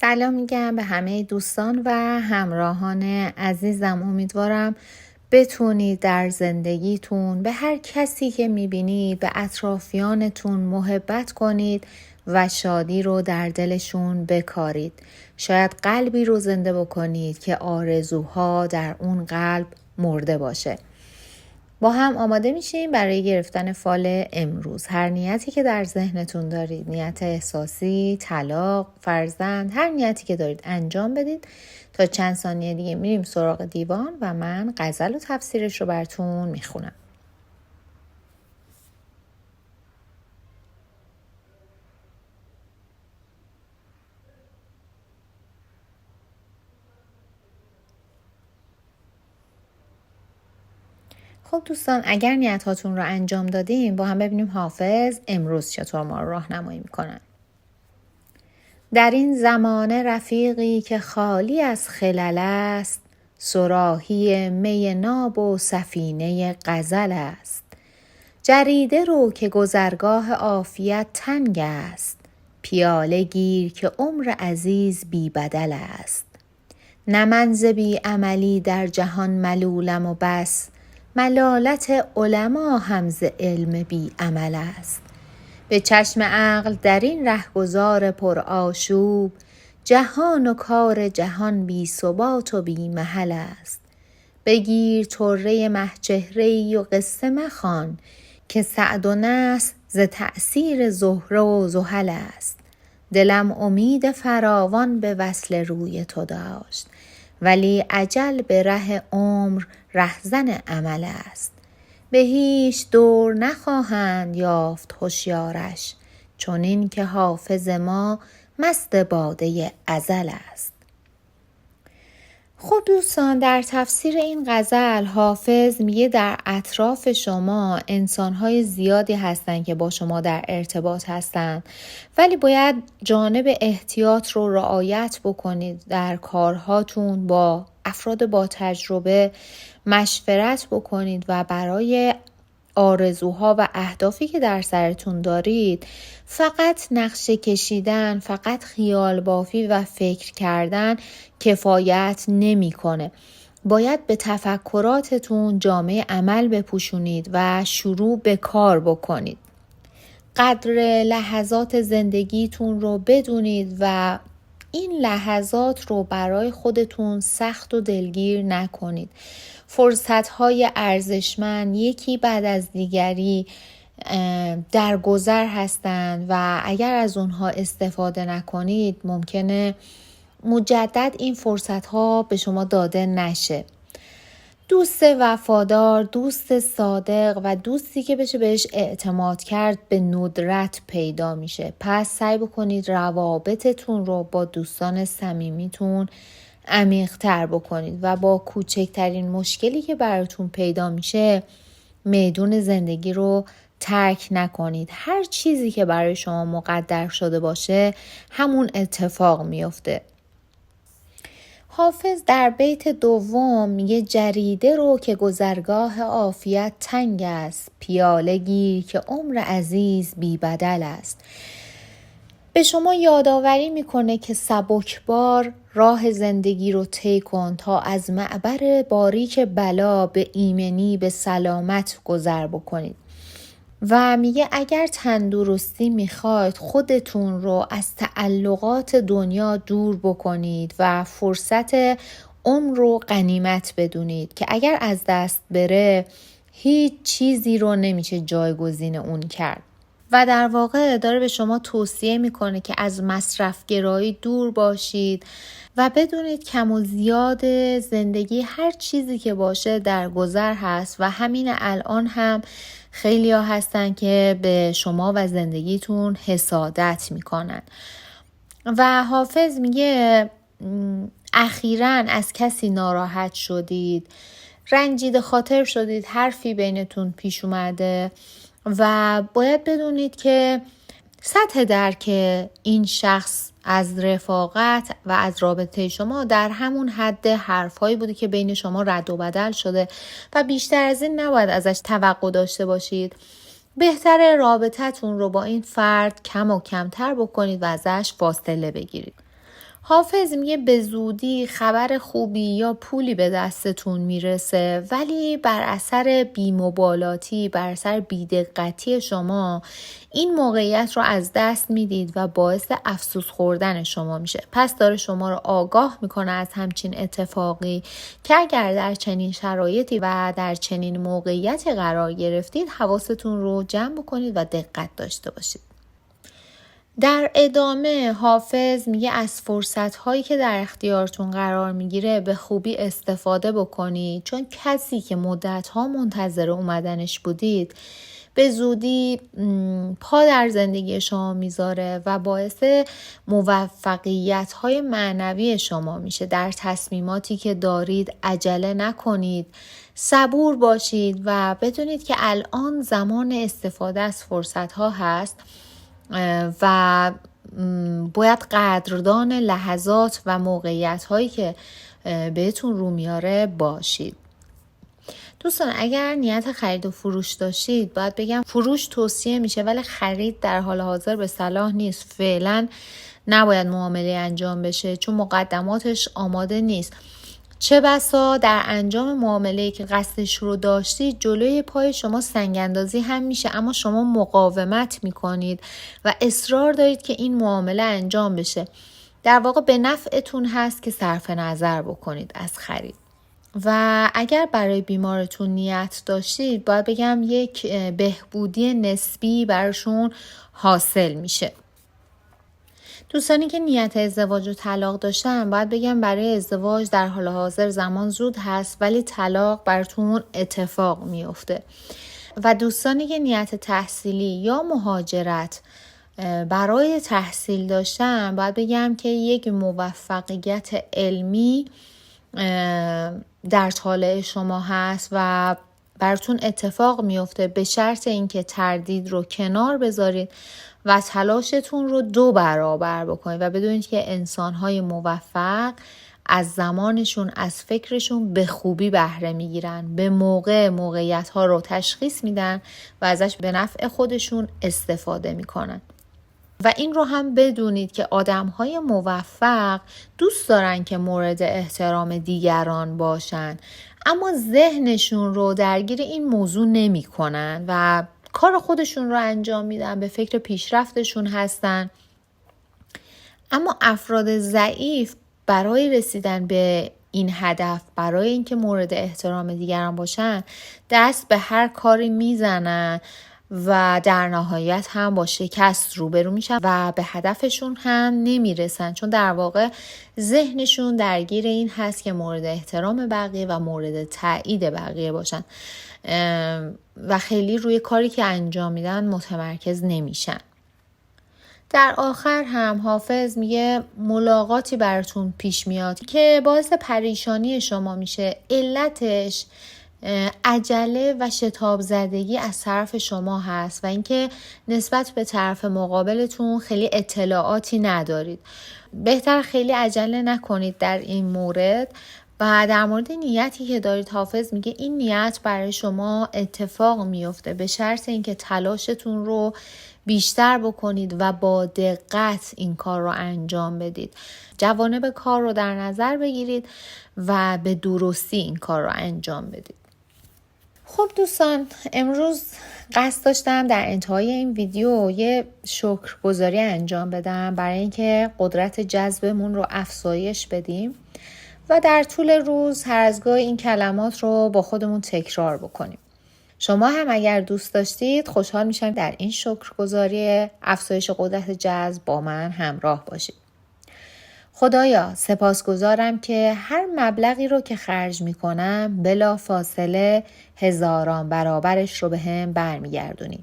سلام میگم به همه دوستان و همراهان عزیزم. امیدوارم بتونید در زندگیتون به هر کسی که میبینید، به اطرافیانتون محبت کنید و شادی رو در دلشون بکارید. شاید قلبی رو زنده بکنید که آرزوها در اون قلب مرده باشه. با هم آماده میشیم برای گرفتن فال امروز. هر نیتی که در ذهنتون دارید، نیت احساسی، طلاق، فرزند، هر نیتی که دارید انجام بدید. تا چند ثانیه دیگه میریم سراغ دیوان و من غزل و تفسیرش رو براتون میخونم. خب دوستان، اگر نیت هاتون رو انجام دادیم، با هم ببینیم حافظ امروز چطور ما رو راهنمایی میکنن. در این زمانه رفیقی که خالی از خلل است، صراحی می ناب و سفینه غزل است. جریده رو که گذرگاه عافیت تنگ است، پیاله گیر که عمر عزیز بی بدل است. نه من ز بی عملی در جهان ملولم و بس، ملالت علما هم ز علم بی عمل است. به چشم عقل در این رهگذار پر آشوب، جهان و کار جهان بی ثبات و بی محل است. بگیر طره مه چهره‌ای و قصه مخوان، که سعد و نصر ز تأثیر زهره و زحل است. دلم امید فراوان به وصل روی تو داشت، ولی اجل به ره عمر رهزن عمل است. به هیچ دور نخواهند یافت هوشیارش، چنین که حافظ ما مست باده ازل است. خب دوستان، در تفسیر این غزل حافظ میگه در اطراف شما انسانهای زیادی هستن که با شما در ارتباط هستن، ولی باید جانب احتیاط رو رعایت بکنید. در کارهاتون با افراد با تجربه مشورت بکنید و برای آرزوها و اهدافی که در سرتون دارید فقط نقشه کشیدن، فقط خیال بافی و فکر کردن کفایت نمی‌کنه. باید به تفکراتتون جامه عمل بپوشونید و شروع به کار بکنید. قدر لحظات زندگیتون رو بدونید و این لحظات رو برای خودتون سخت و دلگیر نکنید. فرصت‌های ارزشمند یکی بعد از دیگری در گذر هستند و اگر از اونها استفاده نکنید ممکنه مجدد این فرصت‌ها به شما داده نشه. دوست وفادار، دوست صادق و دوستی که بشه بهش اعتماد کرد به ندرت پیدا میشه. پس سعی بکنید روابطتون رو با دوستان صمیمیتون عمیق‌تر بکنید و با کوچکترین مشکلی که براتون پیدا میشه میدون زندگی رو ترک نکنید. هر چیزی که برای شما مقدر شده باشه همون اتفاق میفته. حافظ در بیت دوم میگه جریده رو که گذرگاه عافیت تنگ است، پیاله گیر که عمر عزیز بی بدل است. به شما یادآوری میکنه که سبکبار راه زندگی رو طی کن تا از معبر باریک بلا به ایمنی، به سلامت گذر بکنید. و میگه اگر تندرستی میخواید خودتون رو از تعلقات دنیا دور بکنید و فرصت عمر رو غنیمت بدونید که اگر از دست بره هیچ چیزی رو نمیشه جایگزین اون کرد. و در واقع داره به شما توصیه میکنه که از مصرفگرایی دور باشید و بدونید کم و زیاد زندگی هر چیزی که باشه در گذر هست و همین الان هم خیلی ها هستن که به شما و زندگیتون حسادت میکنن. و حافظ میگه اخیراً از کسی ناراحت شدید، رنجیده خاطر شدید، حرفی بینتون پیش اومده و باید بدونید که سطح درک این شخص از رفاقت و از رابطه شما در همون حد حرفایی بوده که بین شما رد و بدل شده و بیشتر از این نباید ازش توقع داشته باشید. بهتره رابطتون رو با این فرد کم و کمتر بکنید و ازش فاصله بگیرید. حافظ میگه به زودی خبر خوبی یا پولی به دستتون میرسه، ولی بر اثر بی‌مبالاتی، بر اثر بی‌دقتی شما این موقعیت رو از دست میدید و باعث افسوس خوردن شما میشه. پس داره شما رو آگاه میکنه از همچین اتفاقی که اگر در چنین شرایطی و در چنین موقعیتی قرار گرفتید حواستون رو جمع بکنید و دقت داشته باشید. در ادامه حافظ میگه از فرصت‌هایی که در اختیارتون قرار میگیره به خوبی استفاده بکنید، چون کسی که مدت‌ها منتظر اومدنش بودید به زودی پا در زندگی شما میذاره و باعث موفقیت‌های معنوی شما میشه. در تصمیماتی که دارید عجله نکنید، صبور باشید و بدونید که الان زمان استفاده از فرصت‌ها هست و باید قدردان لحظات و موقعیت هایی که بهتون رو میاره باشید. دوستان اگر نیت خرید و فروش داشتید، باید بگم فروش توصیه میشه ولی خرید در حال حاضر به صلاح نیست. فعلا نباید معامله انجام بشه چون مقدماتش آماده نیست. چه بسا در انجام معامله‌ای که قصدش رو داشتید جلوی پای شما سنگ‌اندازی هم میشه، اما شما مقاومت میکنید و اصرار دارید که این معامله انجام بشه. در واقع به نفعتون هست که صرف نظر بکنید از خرید. و اگر برای بیمارتون نیت داشتید، باید بگم یک بهبودی نسبی برشون حاصل میشه. دوستانی که نیت ازدواج و طلاق داشتن، باید بگم برای ازدواج در حال حاضر زمان زود هست ولی طلاق براتون اتفاق میفته. و دوستانی که نیت تحصیلی یا مهاجرت برای تحصیل داشتن، باید بگم که یک موفقیت علمی در طالع شما هست و براتون اتفاق میفته، به شرط اینکه تردید رو کنار بذارید و تلاشتون رو 2 برابر بکنید و بدونید که انسان‌های موفق از زمانشون، از فکرشون به خوبی بهره میگیرن، به موقع موقعیت‌ها رو تشخیص میدن و ازش به نفع خودشون استفاده میکنن. و این رو هم بدونید که آدم‌های موفق دوست دارن که مورد احترام دیگران باشن، اما ذهنشون رو درگیر این موضوع نمی کنن و کار خودشون رو انجام میدن، به فکر پیشرفتشون هستن. اما افراد ضعیف برای رسیدن به این هدف، برای اینکه مورد احترام دیگران باشن، دست به هر کاری میزنن و در نهایت هم با شکست روبرو میشن و به هدفشون هم نمیرسن، چون در واقع ذهنشون درگیر این هست که مورد احترام بقیه و مورد تایید بقیه باشن و خیلی روی کاری که انجام میدن متمرکز نمیشن. در آخر هم حافظ میگه ملاقاتی براتون پیش میاد که باعث پریشانی شما میشه. علتش عجله و شتاب زدگی از طرف شما هست و اینکه نسبت به طرف مقابلتون خیلی اطلاعاتی ندارید. بهتر خیلی عجله نکنید در این مورد. و در مورد نیتی که دارید، حافظ میگه این نیت برای شما اتفاق میفته به شرط اینکه تلاشتون رو بیشتر بکنید و با دقت این کار رو انجام بدید. جوانب کار رو در نظر بگیرید و به درستی این کار رو انجام بدید. خب دوستان، امروز قصد داشتم در انتهای این ویدیو یه شکرگزاری انجام بدم برای اینکه قدرت جذبمون رو افزایش بدیم و در طول روز هر از گاهی این کلمات رو با خودمون تکرار بکنیم. شما هم اگر دوست داشتید خوشحال میشم در این شکرگزاری افزایش قدرت جذب با من همراه باشید. خدایا، سپاسگزارم که هر مبلغی رو که خرج میکنم بلا فاصله هزاران برابرش رو به هم برمیگردونی.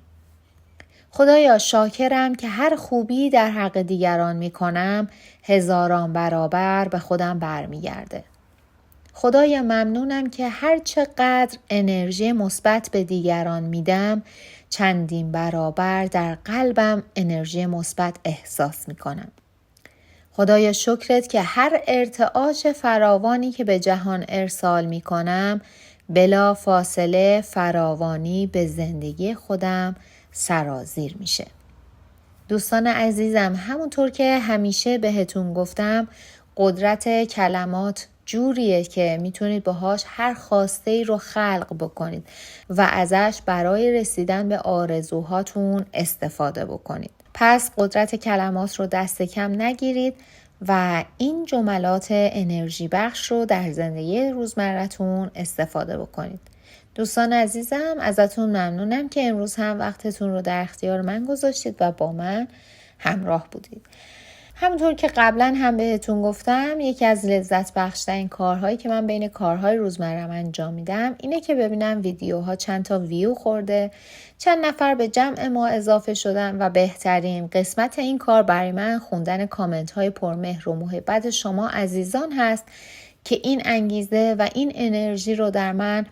خدایا، شاکرم که هر خوبی در حق دیگران میکنم هزاران برابر به خودم برمیگرده. خدایا، ممنونم که هر چقدر انرژی مثبت به دیگران میدم چندین برابر در قلبم انرژی مثبت احساس میکنم. خدایا، شکرت که هر ارتعاش فراوانی که به جهان ارسال میکنم بلا فاصله فراوانی به زندگی خودم سرازیر میشه. دوستان عزیزم، همونطور که همیشه بهتون گفتم، قدرت کلمات جوریه که میتونید باهاش هر خواسته ای رو خلق بکنید و ازش برای رسیدن به آرزوهاتون استفاده بکنید. پس قدرت کلمات رو دست کم نگیرید و این جملات انرژی بخش رو در زندگی روزمرتون استفاده بکنید. دوستان عزیزم، ازتون ممنونم که امروز هم وقتتون رو در اختیار من گذاشتید و با من همراه بودید. همونطور که قبلا هم بهتون گفتم، یکی از لذت بخشترین کارهایی که من بین کارهای روزمرم انجام میدم اینه که ببینم ویدیوها چند تا ویو خورده، چند نفر به جمع ما اضافه شدن و بهترین قسمت این کار برای من خوندن کامنت های پرمهر و محبت شما عزیزان هست که این انگیزه و این انرژی رو در من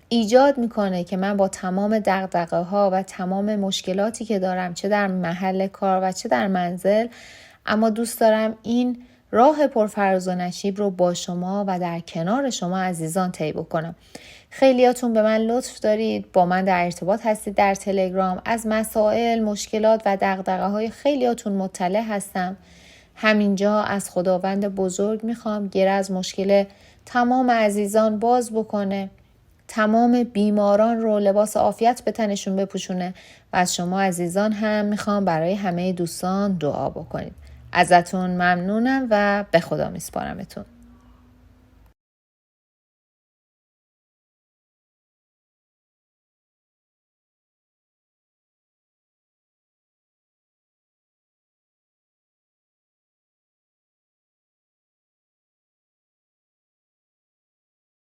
ایجاد میکنه که من با تمام دغدغه ها و تمام مشکلاتی که دارم، چه در محل کار و چه در منزل، اما دوست دارم این راه پرفراز و نشیب رو با شما و در کنار شما عزیزان طی بکنم. خیلیاتون به من لطف دارید، با من در ارتباط هستید در تلگرام، از مسائل، مشکلات و دغدغه های خیلیاتون مطلع هستم. همینجا از خداوند بزرگ میخوام گره از مشکل تمام عزیزان باز بکنه، تمام بیماران رو لباس عافیت به تنشون بپوشونه و از شما عزیزان هم میخوام برای همه دوستان دعا بکنید. ازتون ممنونم و به خدا میسپارمتون.